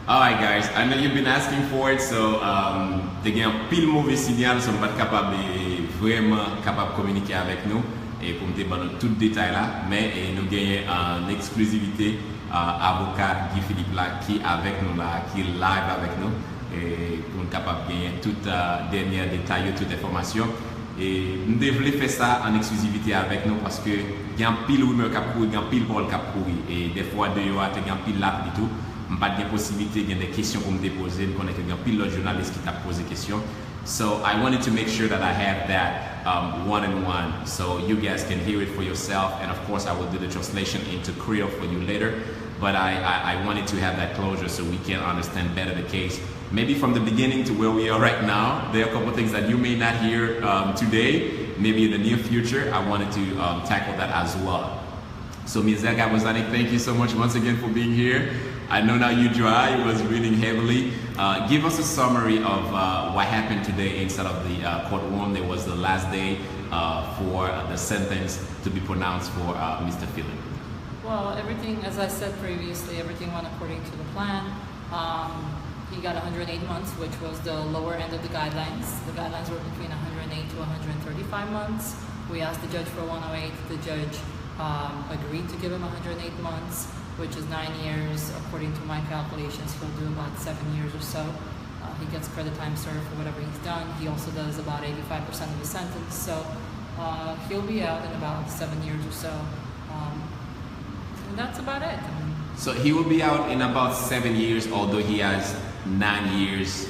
Alright guys, I know you've been asking for it, so te gen pile mauvais signal, sont pas capable de vraiment capable de communiquer avec nous et pour me donner tout détail là, mais nous gagnons en exclusivité avocat Guy Philippe là qui avec nous là, qui est live avec nous et pour nous capable de gagner tout dernier détail, toute information. Et nous devons faire ça en exclusivité avec nous parce que il y a un pile rumeur qui a couru, il y a un pile parole qui a couru et des fois de yo a te un pile là du tout. Pas de possibilité, il y a des questions pour me déposer, je connais qu'il y a pile de journalistes qui t'a posé des questions. So I wanted to make sure that I have that one-on-one so you guys can hear it for yourself, and of course I will do the translation into Creole for you later, but I wanted to have that closure so we can understand better the case. Maybe from the beginning to where we are right now, there are a couple of things that you may not hear today, maybe in the near future. I wanted to tackle that as well. So Ms. Gabozani, thank you so much once again for being here. I know now you dry, it was raining heavily. Give us a summary of what happened today inside of the courtroom. There was the last day for the sentence to be pronounced for Mr. Philippe. Well, everything, as I said previously, everything went according to the plan. He got 108 months, which was the lower end of the guidelines. The guidelines were between 108 to 135 months. We asked the judge for 108. The judge agreed to give him 108 months, which is 9 years. According to my calculations, he'll do about 7 years or so. He gets credit time served for whatever he's done. He also does about 85% of the sentence, so he'll be out in about 7 years or so. And that's about it. So he will be out in about 7 years, although he has 9 years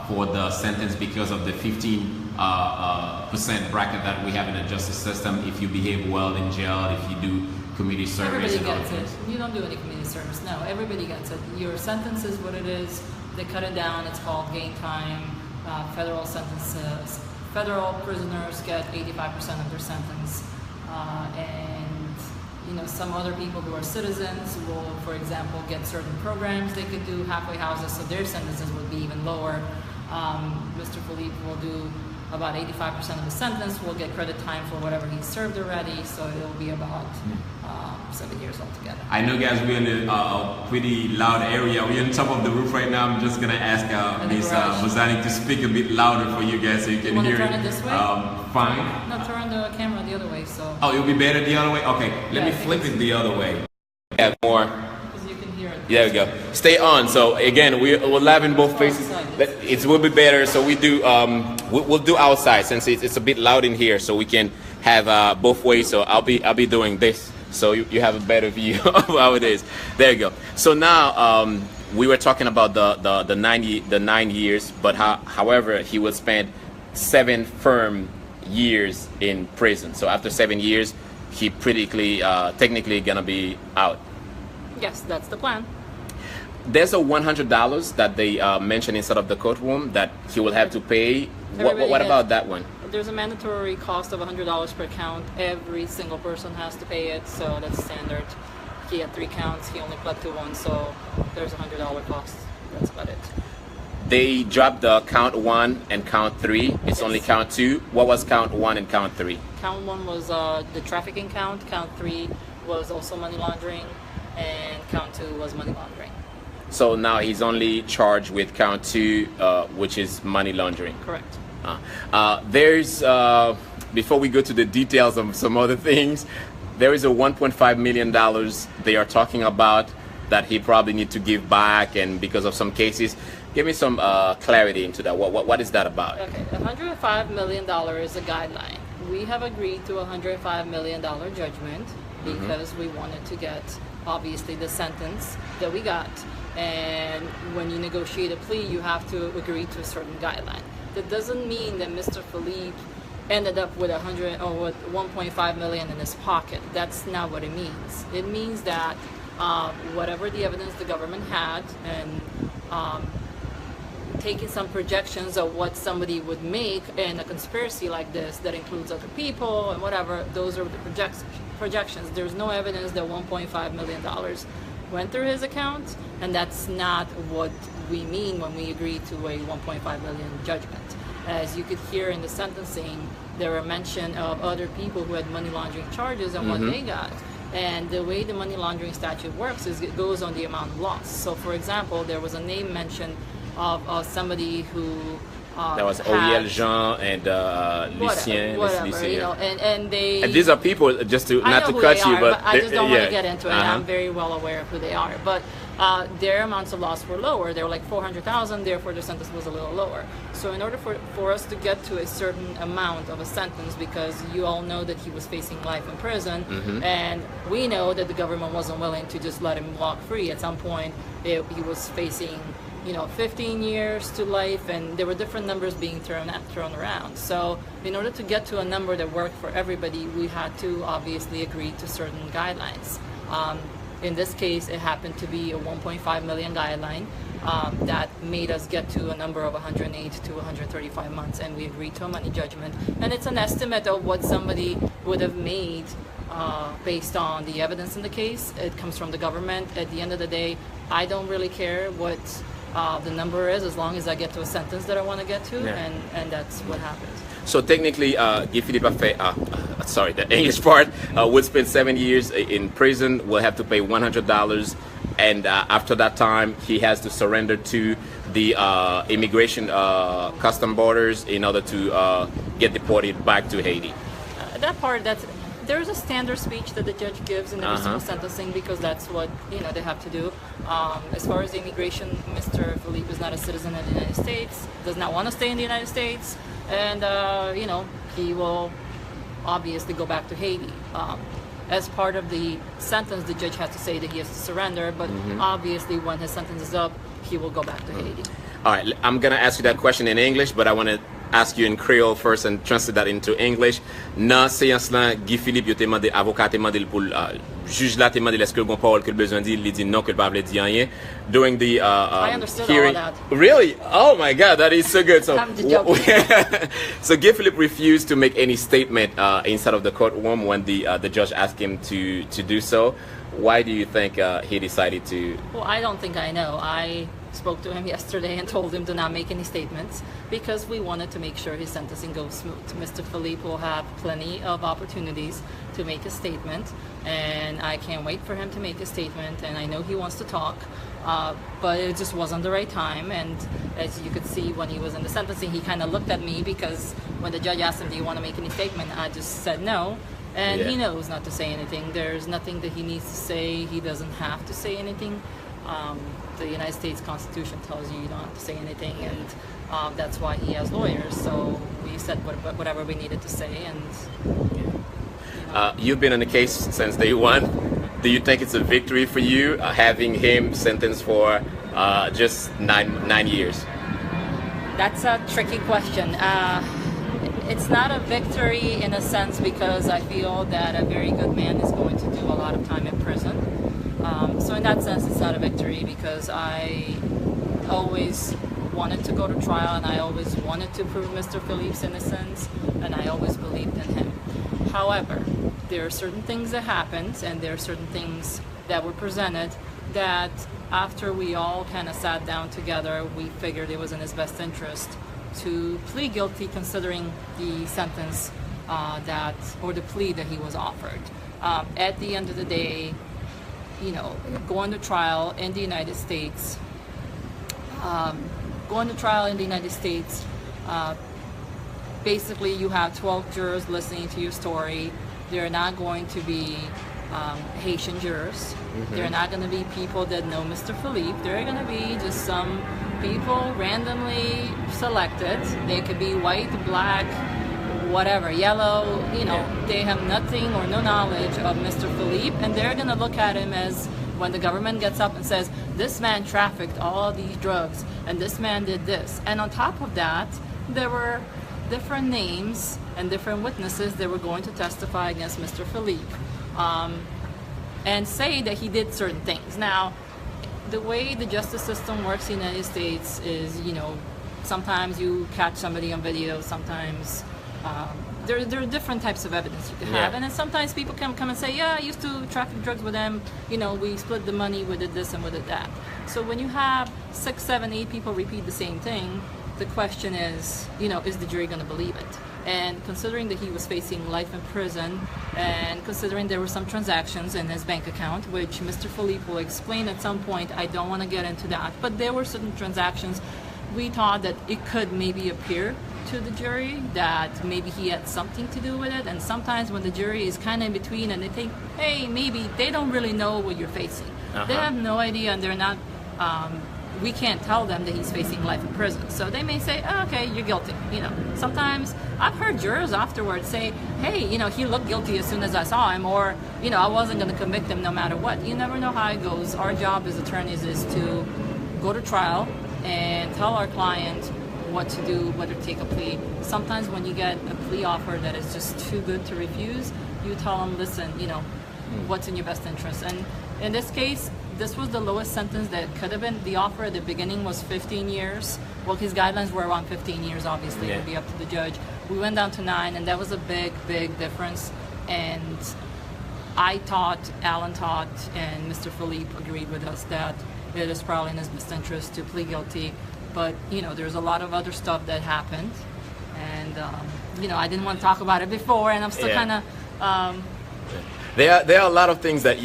for the sentence because of the 15% bracket that we have in the justice system. If you behave well in jail, if you do community service. Everybody gets it. You don't do any community service. No, everybody gets it. Your sentence is what it is. They cut it down. It's called gain time. Federal sentences. Federal prisoners get 85% of their sentence. And you know, some other people who are citizens will, for example, get certain programs. They could do halfway houses, so their sentences would be even lower. Mr. Philippe will do about 85% of the sentence. Will get credit time for whatever he's served already, so it'll be about 7 years altogether. I know, guys, we're in a pretty loud area. We're on top of the roof right now. I'm just gonna ask Ms. Bozani to speak a bit louder for you guys so you can hear turn it this way? Fine. No, turn the camera the other way. So. Oh, it'll be better the other way. Okay, let me flip it the other way. Yeah, more. Because you can hear it. There we go. Stay on. So again, we're live in both faces. It will be better. So we do. We'll do outside since it's a bit loud in here, so we can have both ways. So I'll be doing this, so you have a better view of how it is. There you go. So now we were talking about the 9 years, but however he will spend 7 firm years in prison. So after 7 years, he technically gonna be out. Yes, that's the plan. There's a $100 that they mentioned inside of the courtroom that he will have to pay. What about that one? There's a mandatory cost of $100 per count. Every single person has to pay it, so that's standard. He had 3 counts, he only pled to 1, so there's a $100 cost. That's about it. They dropped the count 1 and count 3. It's Yes. only count 2. What was count 1 and count 3? Count 1 was the trafficking count. Count 3 was also money laundering, and count 2 was money laundering. So now he's only charged with count 2, which is money laundering. Correct. There's, before we go to the details of some other things, there is a $1.5 million they are talking about that he probably need to give back, and because of some cases. Give me some clarity into that. What is that about? Okay, $105 million is a guideline. We have agreed to a $105 million judgment because we wanted to get, obviously, the sentence that we got. And when you negotiate a plea, you have to agree to a certain guideline. That doesn't mean that Mr. Philippe ended up with with 1.5 million in his pocket. That's not what it means. It means that whatever the evidence the government had, and taking some projections of what somebody would make in a conspiracy like this that includes other people and whatever, those are the projections. There's no evidence that $1.5 million went through his account, and that's not what we mean when we agree to a $1.5 million judgment. As you could hear in the sentencing, there were mention of other people who had money laundering charges and what they got. And the way the money laundering statute works is it goes on the amount of loss. So, for example, there was a name mentioned of somebody who that was Oriel Jean and Lucien. Whatever, you know, and they. And these are people, just to not to cut you, but I just don't want to get into it. I'm very well aware of who they are, but their amounts of loss were lower. They were like 400,000. Therefore, their sentence was a little lower. So, in order for us to get to a certain amount of a sentence, because you all know that he was facing life in prison, and we know that the government wasn't willing to just let him walk free. At some point, he was facing, you know, 15 years to life, and there were different numbers being thrown around. So in order to get to a number that worked for everybody, we had to obviously agree to certain guidelines. In this case, it happened to be a 1.5 million guideline that made us get to a number of 108 to 135 months, and we agreed to a money judgment. And it's an estimate of what somebody would have made based on the evidence in the case. It comes from the government. At the end of the day, I don't really care what the number is, as long as I get to a sentence that I want to get to, and that's what happens. So technically, Guy Philippe a fait, sorry, the English part, would spend 7 years in prison, will have to pay $100, and after that time, he has to surrender to the immigration custom borders in order to get deported back to Haiti. That part, there's a standard speech that the judge gives in every single sentencing, because that's what, you know, they have to do. As far as the immigration, Mr. Philippe is not a citizen of the United States, does not want to stay in the United States, and you know, he will obviously go back to Haiti. As part of the sentence, the judge has to say that he has to surrender, but obviously when his sentence is up, he will go back to Haiti. All right, I'm going to ask you that question in English, but I want to ask you in Creole first and translate that into English. Dans séance là, Guy Philippe, il t'a demandé, avocat t'a demandé pour juge là t'a demandé est-ce que le bon parole que le besoin dit, il dit non que le pas dire rien. During the I understood hearing, all that. Really? Oh my God, that is so good. So, I'm just joking. So Guy Philippe refused to make any statement inside of the courtroom when the judge asked him to do so. Why do you think he decided to? Well, I don't think I know. I spoke to him yesterday and told him to not make any statements, because we wanted to make sure his sentencing goes smooth. Mr. Philippe will have plenty of opportunities to make a statement, and I can't wait for him to make a statement, and I know he wants to talk, but it just wasn't the right time. And as you could see, when he was in the sentencing, he kind of looked at me, because when the judge asked him, do you want to make any statement, I just said no. And he knows not to say anything. There's nothing that he needs to say. He doesn't have to say anything. The United States Constitution tells you don't have to say anything, and that's why he has lawyers. So we said whatever we needed to say, and you know. You've been in the case since day one. Do you think it's a victory for you having him sentenced for just nine years? That's a tricky question. It's not a victory in a sense, because I feel that a very good man is going to do a lot of time in prison. So in that sense, it's not a victory, because I always wanted to go to trial, and I always wanted to prove Mr. Philippe's innocence, and I always believed in him. However, there are certain things that happened, and there are certain things that were presented that after we all kind of sat down together, we figured it was in his best interest to plead guilty, considering the sentence or the plea that he was offered. At the end of the day, you know, going to trial in the United States, basically you have 12 jurors listening to your story. They're not going to be Haitian jurors. They're not going to be people that know Mr. Philippe. They're going to be just some people randomly selected. They could be white, black, whatever, yellow, you know, they have nothing or no knowledge of Mr. Philippe, and they're going to look at him as, when the government gets up and says, this man trafficked all these drugs, and this man did this. And on top of that, there were different names and different witnesses that were going to testify against Mr. Philippe, and say that he did certain things. Now, the way the justice system works in the United States is, you know, sometimes you catch somebody on video, sometimes there are different types of evidence you can have, and then sometimes people come and say, yeah, I used to traffic drugs with them, you know, we split the money, we did this and we did that. So when you have 6, 7, 8 people repeat the same thing, the question is, is the jury going to believe it? And considering that he was facing life in prison, and considering there were some transactions in his bank account, which Mr. Philippe will explain at some point, I don't want to get into that, but there were certain transactions we thought that it could maybe appear to the jury that maybe he had something to do with it. And sometimes when the jury is kind of in between and they think, hey, maybe they don't really know what you're facing. They have no idea, and they're not, we can't tell them that he's facing life in prison. So they may say, oh, okay, you're guilty. Sometimes I've heard jurors afterwards say, hey, he looked guilty as soon as I saw him, or, I wasn't going to convict him no matter what. You never know how it goes. Our job as attorneys is to go to trial and tell our client what to do, whether to take a plea. Sometimes when you get a plea offer that is just too good to refuse, you tell them, listen, what's in your best interest. And in this case, this was the lowest sentence that could have been. The offer at the beginning was 15 years. Well, his guidelines were around 15 years, obviously. It would be up to the judge. We went down to 9, and that was a big, big difference. And I thought, Alan thought, and Mr. Philippe agreed with us that it is probably in his best interest to plead guilty. But, there's a lot of other stuff that happened. And, I didn't want to talk about it before, and I'm still kind of... There are a lot of things that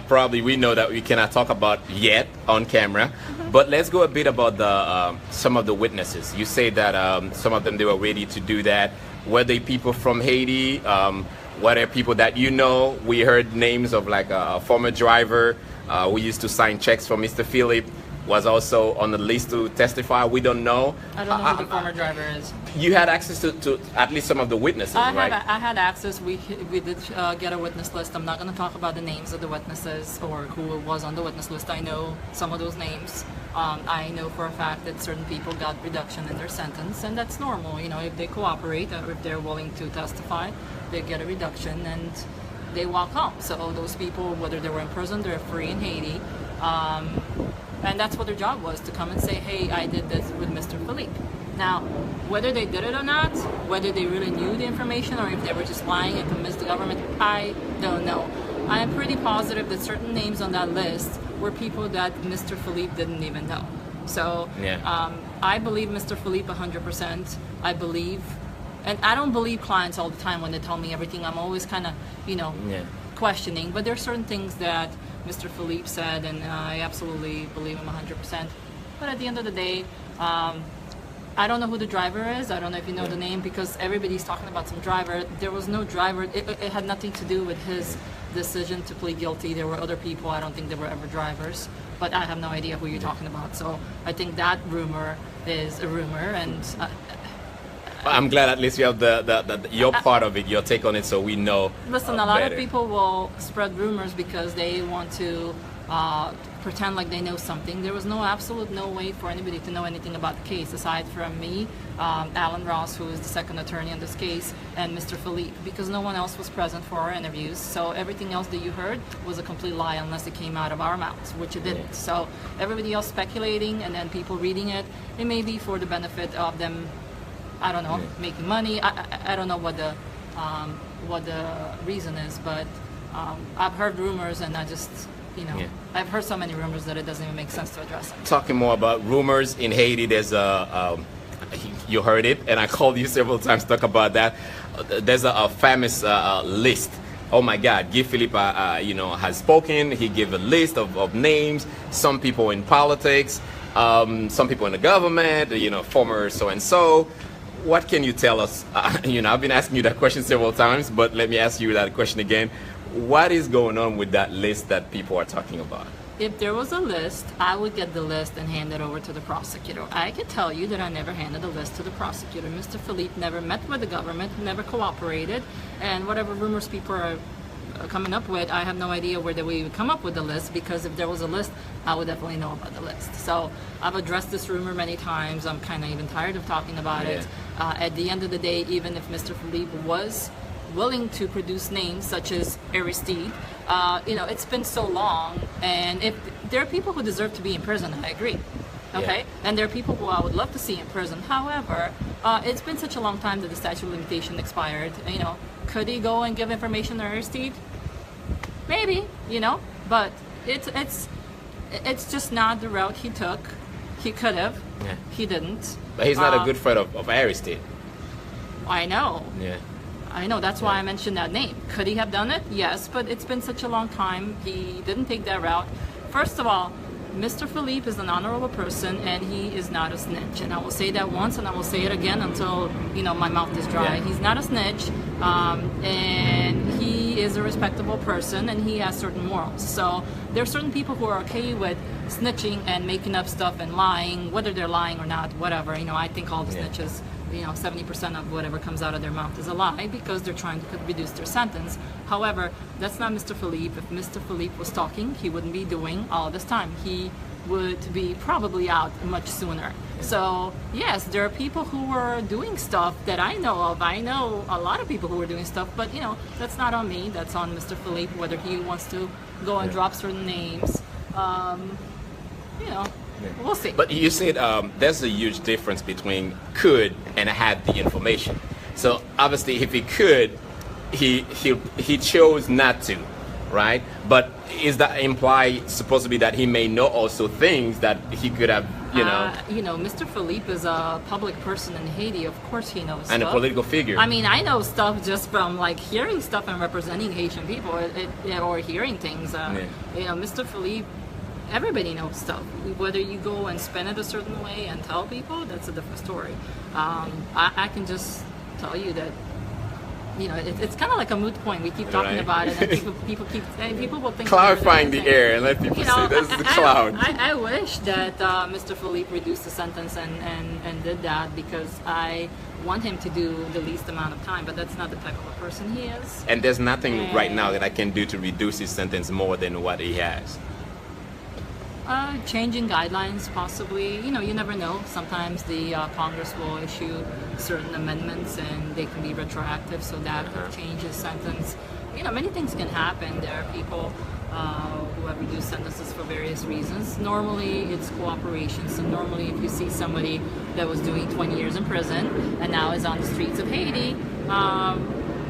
probably we know that we cannot talk about yet on camera. But let's go a bit about some of the witnesses. You say that some of them, they were ready to do that. Were they people from Haiti? Were there people that we heard names of, like a former driver who used to sign checks for Mr. Philippe, was also on the list to testify. We don't know. I don't know who the former driver is. You had access to at least some of the witnesses, right? I had access. We did get a witness list. I'm not going to talk about the names of the witnesses or who was on the witness list. I know some of those names. I know for a fact that certain people got reduction in their sentence, and that's normal. If they cooperate or if they're willing to testify, they get a reduction and they walk home. So those people, whether they were in prison, they're free in Haiti. And that's what their job was, to come and say, hey, I did this with Mr. Philippe. Now, whether they did it or not, whether they really knew the information or if they were just lying and convinced the government, I don't know. I am pretty positive that certain names on that list were people that Mr. Philippe didn't even know. So I believe Mr. Philippe 100%. I believe, and I don't believe clients all the time when they tell me everything. I'm always kind of, questioning. But there are certain things that Mr. Philippe said, and I absolutely believe him 100%. But at the end of the day, I don't know who the driver is. I don't know if you know the name, because everybody's talking about some driver. There was no driver. It had nothing to do with his decision to plead guilty. There were other people. I don't think they were ever drivers. But I have no idea who you're talking about. So I think that rumor is a rumor, and I'm glad at least you have your part of it, your take on it, so we know. Listen, a lot of people will spread rumors because they want to pretend like they know something. There was absolute no way for anybody to know anything about the case aside from me, Alan Ross, who is the second attorney in this case, and Mr. Philippe, because no one else was present for our interviews. So everything else that you heard was a complete lie unless it came out of our mouths, which it didn't. So everybody else speculating and then people reading it, it may be for the benefit of them, I don't know, making money. I don't know what the reason is, but I've heard rumors, and I just, I've heard so many rumors that it doesn't even make sense to address them. Talking more about rumors in Haiti, there's you heard it, and I called you several times to talk about that. There's a famous list. Oh my God, Guy Philippe, has spoken. He gave a list of names. Some people in politics, some people in the government, former so-and-so. What can you tell us? I've been asking you that question several times, but let me ask you that question again. What is going on with that list that people are talking about? If there was a list, I would get the list and hand it over to the prosecutor. I can tell you that I never handed the list to the prosecutor. Mr. Philippe never met with the government, never cooperated, and whatever rumors people are coming up with, I have no idea where they would come up with the list, because if there was a list, I would definitely know about the list. So I've addressed this rumor many times. I'm kind of even tired of talking about it. At the end of the day, even if Mr. Philippe was willing to produce names such as Aristide, it's been so long, and if there are people who deserve to be in prison, I agree. Okay, and there are people who I would love to see in prison. However, it's been such a long time that the statute of limitation expired. Could he go and give information to Aristide? Maybe, but it's just not the route he took. He could have. Yeah. He didn't. But he's not a good friend of Aristide. I know. Yeah. I know. That's why I mentioned that name. Could he have done it? Yes, but it's been such a long time. He didn't take that route. First of all, Mr. Philippe is an honorable person, and he is not a snitch. And I will say that once, and I will say it again until my mouth is dry. Yeah. He's not a snitch, and he is a respectable person, and he has certain morals. So there are certain people who are okay with snitching and making up stuff and lying, whether they're lying or not, whatever. I think all the snitches, 70% of whatever comes out of their mouth is a lie because they're trying to reduce their sentence. However, that's not Mr. Philippe. If Mr. Philippe was talking, he wouldn't be doing all this time. He would be probably out much sooner. So yes, there are people who are doing stuff that I know of. I know a lot of people who are doing stuff, but that's not on me. That's on Mr. Philippe, whether he wants to go and drop certain names. We'll see. But you said there's a huge difference between could and had the information. So obviously, if he could, he chose not to, right? But is that supposed to be that he may know also things that he could have, Mr. Philippe is a public person in Haiti. Of course, he knows. And stuff. a political figure. I mean, I know stuff just from hearing stuff and representing Haitian people, or hearing things. Mr. Philippe. Everybody knows stuff. Whether you go and spin it a certain way and tell people, that's a different story. I can just tell you that, it's kind of like a moot point. We keep talking about it, and people will think clarifying the air and let people see this is the cloud. I wish that Mr. Philippe reduced the sentence and did that, because I want him to do the least amount of time, but that's not the type of a person he is. And there's nothing right now that I can do to reduce his sentence more than what he has. Changing guidelines, possibly. You never know. Sometimes the Congress will issue certain amendments and they can be retroactive, so that could change his sentence. Many things can happen. There are people who have reduced sentences for various reasons. Normally, it's cooperation. So normally, if you see somebody that was doing 20 years in prison and now is on the streets of Haiti,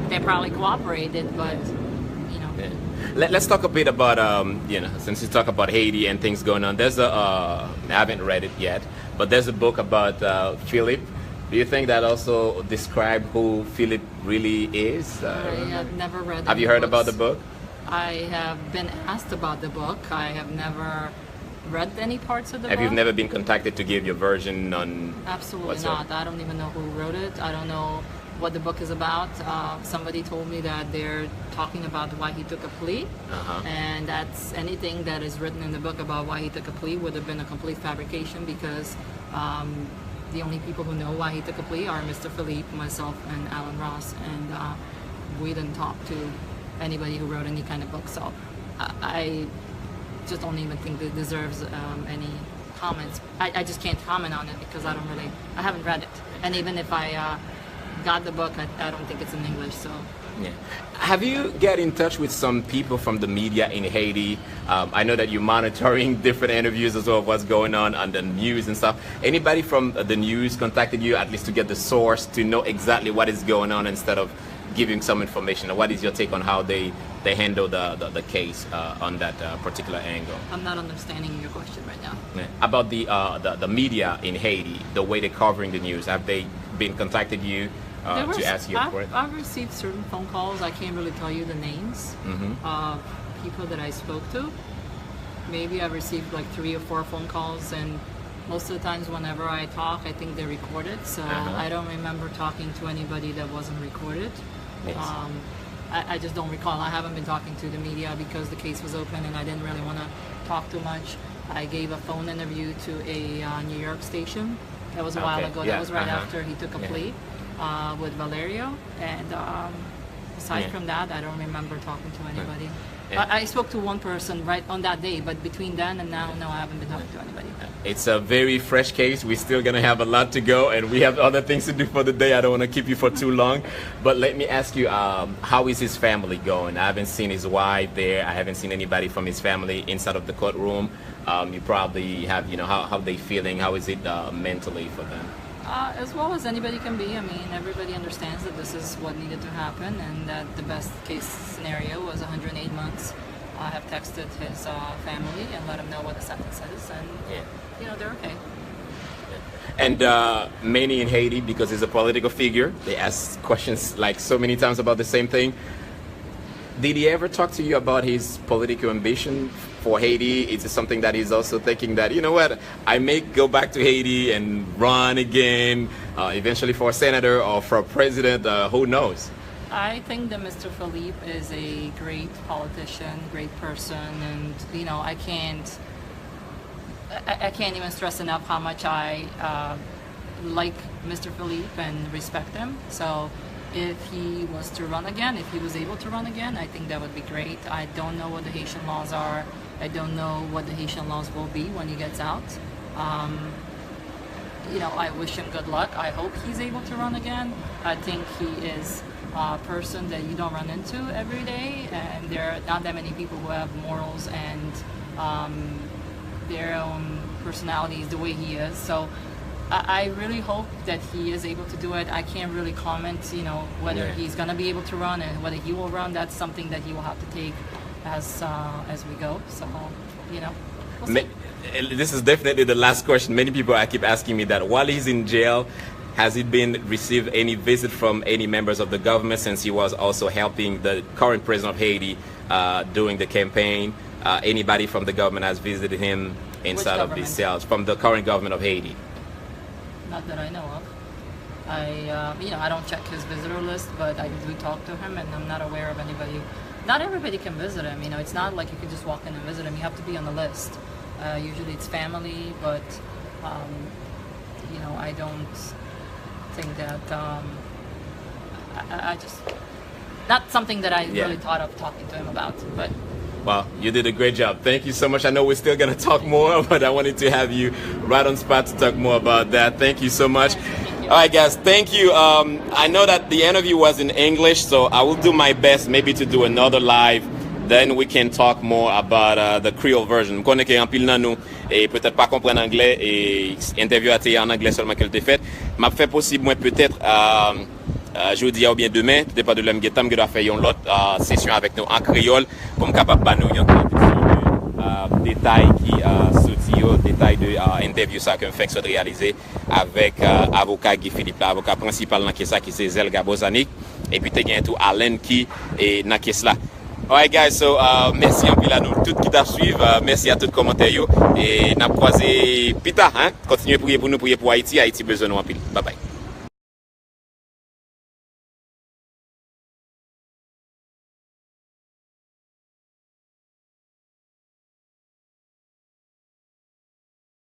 they probably cooperated, but Let's talk a bit about, since you talk about Haiti and things going on, there's I haven't read it yet, but there's a book about Philippe. Do you think that also describes who Philippe really is? I have never read it. Have you heard about the book? I have been asked about the book. I have never read any parts of the book. Have you never been contacted to give your version on? Absolutely not. I don't even know who wrote it. I don't know what the book is about. Somebody told me that they're talking about why he took a plea, and that's anything that is written in the book about why he took a plea would have been a complete fabrication, because the only people who know why he took a plea are Mr. Philippe, myself, and Alan Ross, and we didn't talk to anybody who wrote any kind of book, so I just don't even think it deserves any comments. I just can't comment on it because I haven't read it, and even if I got the book, I don't think it's in English, so. Yeah. Have you get in touch with some people from the media in Haiti? I know that you're monitoring different interviews as well of what's going on the news and stuff. Anybody from the news contacted you, at least to get the source, to know exactly what is going on instead of giving some information? What is your take on how they handle the case on that particular angle? I'm not understanding your question right now. Yeah. About the media in Haiti, the way they're covering the news, have they been contacted you to ask you for it? I've received certain phone calls. I can't really tell you the names of people that I spoke to. Maybe I've received like 3 or 4 phone calls, and most of the times whenever I talk, I think they're recorded, so I don't remember talking to anybody that wasn't recorded. Yes. I just don't recall. I haven't been talking to the media because the case was open and I didn't really want to talk too much. I gave a phone interview to a New York station. That was a while ago. Yeah. That was right after he took a plea with Valerio. And aside from that, I don't remember talking to anybody. I spoke to one person right on that day, but between then and now, no, I haven't been talking to anybody. It's a very fresh case. We're still going to have a lot to go, and we have other things to do for the day. I don't want to keep you for too long. But let me ask you, how is his family going? I haven't seen his wife there. I haven't seen anybody from his family inside of the courtroom. You probably have, how they feeling? How is it mentally for them? As well as anybody can be. I mean, everybody understands that this is what needed to happen and that the best case scenario was 108 months. I have texted his family and let him know what the sentence is, and they're okay. And many in Haiti, because he's a political figure, they ask questions like so many times about the same thing. Did he ever talk to you about his political ambition for Haiti? Is it something that he's also thinking that, you know what, I may go back to Haiti and run again, eventually for a senator or for a president, who knows? I think that Mr. Philippe is a great politician, great person, and you know, I can't even stress enough how much I like Mr. Philippe and respect him. So if he was to run again, if he was able to run again, I think that would be great. I don't know what the Haitian laws are. I don't know what the Haitian laws will be when he gets out. You know, I wish him good luck. I hope he's able to run again. I think he is a person that you don't run into every day, and there are not that many people who have morals and their own personalities the way he is. So I really hope that he is able to do it. I can't really comment, you know, whether he's going to be able to run and whether he will run. That's something that he will have to take as we go. So, you know, we'll see. This is definitely the last question. Many people keep asking me that. While he's in jail, has he received any visit from any members of the government, since he was also helping the current president of Haiti during the campaign? Anybody from the government has visited him inside of these cells, from the current government of Haiti? Not that I know of. You know, I don't check his visitor list, but I do talk to him, and I'm not aware of anybody. Not everybody can visit him. You know, it's not like you can just walk in and visit him. You have to be on the list. Usually it's family, but you know, I don't think that I just not something that I really thought of talking to him about. But well, you did a great job. Thank you so much. I know we're still going to talk more, but I wanted to have you right on spot to talk more about that. Thank you so much. All right, guys, thank you. I know that the interview was in English, so I will do my best maybe to do another live. Then we can talk more about the Creole version. Je connais qu'il y a un pile dans nous et peut-être pas comprendre anglais et interview a été en anglais seulement qu'elle était faite. M'a fait possible moi peut-être jeudi ou bien demain, tout dépend de l'homme qui doit faire une autre session avec nous en créole pour me capable de nous détails qui sortent, détails de interview ça que me fait réaliser avec avocat Guy Philippe, l'avocat principal dans ça qui c'est Zelga Bozanik, et puis tu as tout Alain qui est dans là. Alright guys, so merci en pile à nous tous qui t'a suivi, merci à tous les commentaires et n'a croisé Pita, hein, continuez à prier pour nous, prier pour Haïti, Haïti besoin de nous en pile. Bye bye.